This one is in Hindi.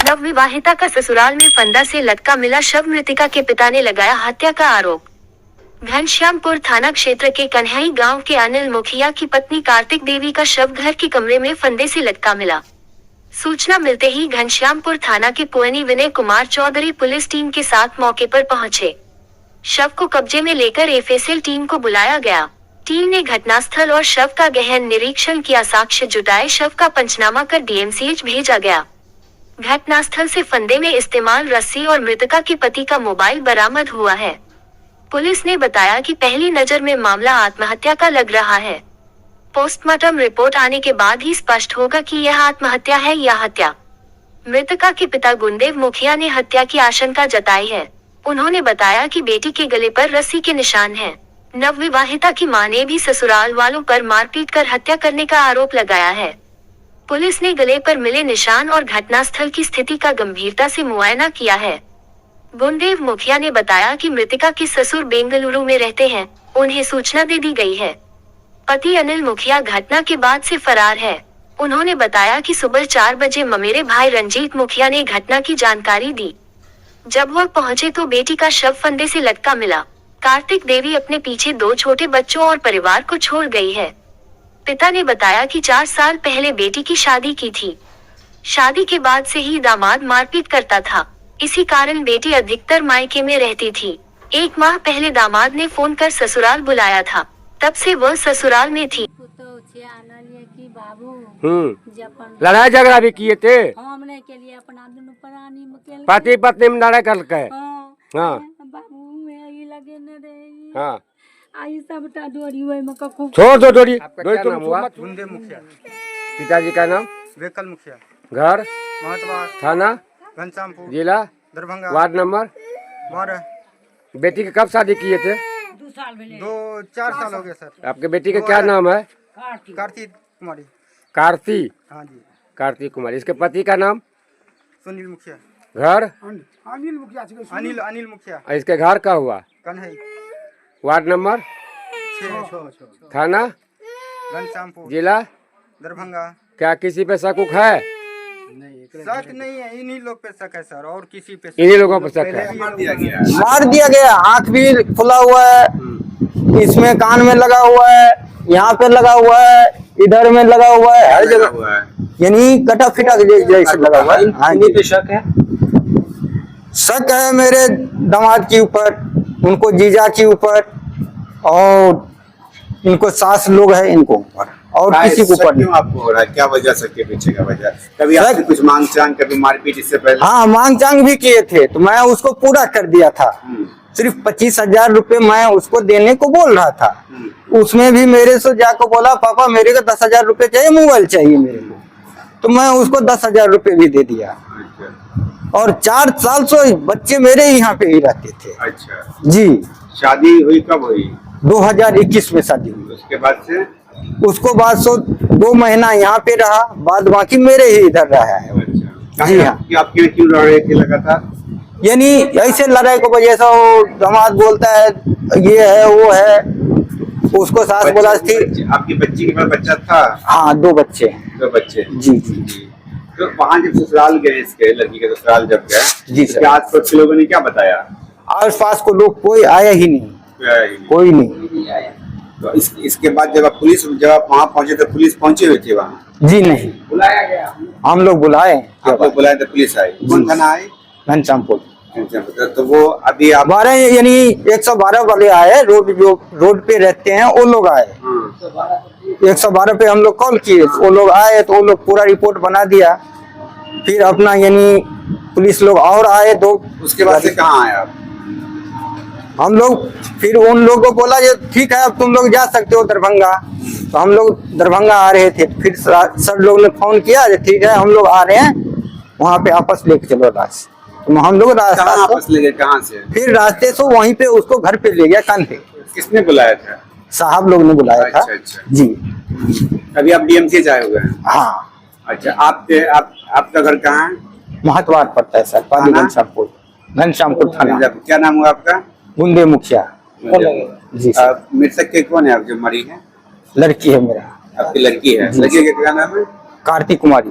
नवविवाहिता का ससुराल में फंदा से लटका मिला शव, मृतका के पिता ने लगाया हत्या का आरोप। घनश्यामपुर थाना क्षेत्र के कन्हई गांव के अनिल मुखिया की पत्नी कार्तिक देवी का शव घर के कमरे में फंदे से लटका मिला। सूचना मिलते ही घनश्यामपुर थाना के पुअनी विनय कुमार चौधरी पुलिस टीम के साथ मौके पर पहुंचे। शव को कब्जे में लेकर एफएसएल टीम को बुलाया गया। टीम ने घटनास्थल और शव का गहन निरीक्षण किया। साक्ष्य जुटाए, शव का पंचनामा कर डीएमसीएच भेजा गया। घटनास्थल से फंदे में इस्तेमाल रस्सी और मृतका के पति का मोबाइल बरामद हुआ है। पुलिस ने बताया कि पहली नजर में मामला आत्महत्या का लग रहा है। पोस्टमार्टम रिपोर्ट आने के बाद ही स्पष्ट होगा कि यह आत्महत्या है या हत्या। मृतका के पिता गुंदेव मुखिया ने हत्या की आशंका जताई है। उन्होंने बताया कि बेटी के गले पर रस्सी के निशान हैं। नवविवाहिता की मां ने भी ससुराल वालों पर मारपीट कर हत्या करने का आरोप लगाया है। पुलिस ने गले पर मिले निशान और घटनास्थल की स्थिति का गंभीरता से मुआयना किया है। गुंदेव मुखिया ने बताया कि मृतका के ससुर बेंगलुरु में रहते हैं। उन्हें सूचना दे दी गई है। पति अनिल मुखिया घटना के बाद से फरार है। उन्होंने बताया कि सुबह 4 बजे मेरे भाई रंजीत मुखिया ने घटना की जानकारी दी। जब वह पहुंचे तो बेटी का शव फंदे से लटका मिला। कार्तिक देवी अपने पीछे 2 छोटे बच्चों और परिवार को छोड़ गई है। पिता ने बताया कि 4 साल पहले बेटी की शादी की थी। शादी के बाद से ही दामाद मारपीट करता था। इसी कारण बेटी अधिकतर मायके में रहती थी। 1 माह पहले दामाद ने फोन कर ससुराल बुलाया था, तब से वह ससुराल में थी। लड़ाई झगड़ा भी किए थे। हमने के लिए अपना पति पत्नी में लड़ाई कर के। हाँ बाबू में ही लगे न रे। हाँ आई सब ता डोरी ओय में ककू छोड़ दो डोरी। क्या नाम हुआ? गुंदेव मुखिया। पिताजी का नाम वेकल मुखिया। घर महतवार थाना घनश्यामपुर जिला दरभंगा वार्ड नंबर 12। बेटी के कब शादी किए थे? 2-4 साल हो गए सर। आपके बेटी का क्या नाम है? कार्तिक कुमारी। कार्ती हाँ जी। कार्तिक कुमारी। इसके पति का नाम सुनील मुखिया। घर अनिल मुखिया। इसके घर का हुआ कन्हई वार्ड नंबर 6 थाना घनश्यामपुर जिला दरभंगा। क्या किसी पे शक है? शक नहीं है, इन्हीं लोग पे शक है सर, और किसी पे इन्हीं लोगों पे शक है। मार दिया गया। आँख भी खुला हुआ है, इसमें कान में लगा हुआ है, यहाँ पे लगा हुआ है, इधर में लगा हुआ है, हर जगह यानी कटा फिटा जैसे लगा हुआ है। हाँ जी, शक है। शक है मेरे दामाद के ऊपर, उनको जीजा के ऊपर, और इनको सास लोग है इनको ऊपर, और किसी के ऊपर क्यों आपको हो रहा है? क्या वजह सबके पीछे का वजह? कभी आपने कुछ मांग चांग, कभी मारपीट इससे पहले? हाँ, मांग चांग भी किए थे, तो मैं उसको पूरा कर दिया था। सिर्फ 25,000 रुपए मैं उसको देने को बोल रहा था। उसमें भी मेरे से जाकर बोला, पापा मेरे को 10,000 रुपए चाहिए, मोबाइल चाहिए मेरे को, तो मैं उसको 10,000 रुपए भी दे दिया। और 4 साल से बच्चे मेरे यहाँ पे ही रहते थे। अच्छा जी। शादी हुई कब हुई? 2021 में शादी हुई। उसके बाद से उसको बाद 2 महीना यहाँ पे रहा, बाद बाकी मेरे ही इधर रहा है। अच्छा, जी हाँ। आप क्यों लड़ रहे थे लगातार? यानी ऐसे लड़ाई को वजह से वो दामाद बोलता है ये है वो है, उसको सास बोला थी। आपकी बच्ची के पास बच्चा था? हाँ, 2 बच्चे हैं। 2 बच्चे। जी जी। तो वहाँ जब ससुराल गए, इसके लड़की के ससुराल जब गए, जी सर, आस पास के लोगों ने क्या बताया? आस पास को लोग कोई आया ही नहीं, कोई नहीं आया। तो इसके बाद जब आप वहाँ पहुँचे तो पुलिस पहुँची हुई थी वहाँ? जी नहीं, बुलाया गया। हम लोग बुलाए। आप लोग बुलाए तो पुलिस आई? कौन थाना आई? घनश्यामपुर। तो वो अभी आप 12 यानी 112 वाले आए, जो रोड पे रहते हैं वो लोग आए। 112 पे हम लोग कॉल किए, वो लोग आए तो वो लोग पूरा रिपोर्ट बना दिया। फिर अपना यानी पुलिस लोग और आए 2। उसके बाद से कहाँ आए आप? हम लोग फिर उन लोगों को बोला ये ठीक है, अब तुम लोग जा सकते हो दरभंगा। तो हम लोग दरभंगा आ रहे थे। फिर सब लोग ने फोन किया ठीक है हम लोग आ रहे हैं, वहाँ पे आपस लेके चलो लाश। तो हम लोग आपस ले गए? कहाँ से? फिर रास्ते से वहीं पे उसको घर पे ले गया कांधे। किसने बुलाया था? साहब लोग ने बुलाया था। अच्छा। जी। अभी आप डीएमसी आए हुए हैं? हाँ। अच्छा, आपका घर कहाँ है? महतवार पड़ता है सर, पाली घनश्यामपुर थाना। क्या नाम हुआ आपका? गुंदेव मुखिया। जी सर। मृतक के कौन है आप जो मरी है? लड़की है मेरा। आपकी लड़की है? लड़की का क्या नाम है? कार्तिक कुमारी।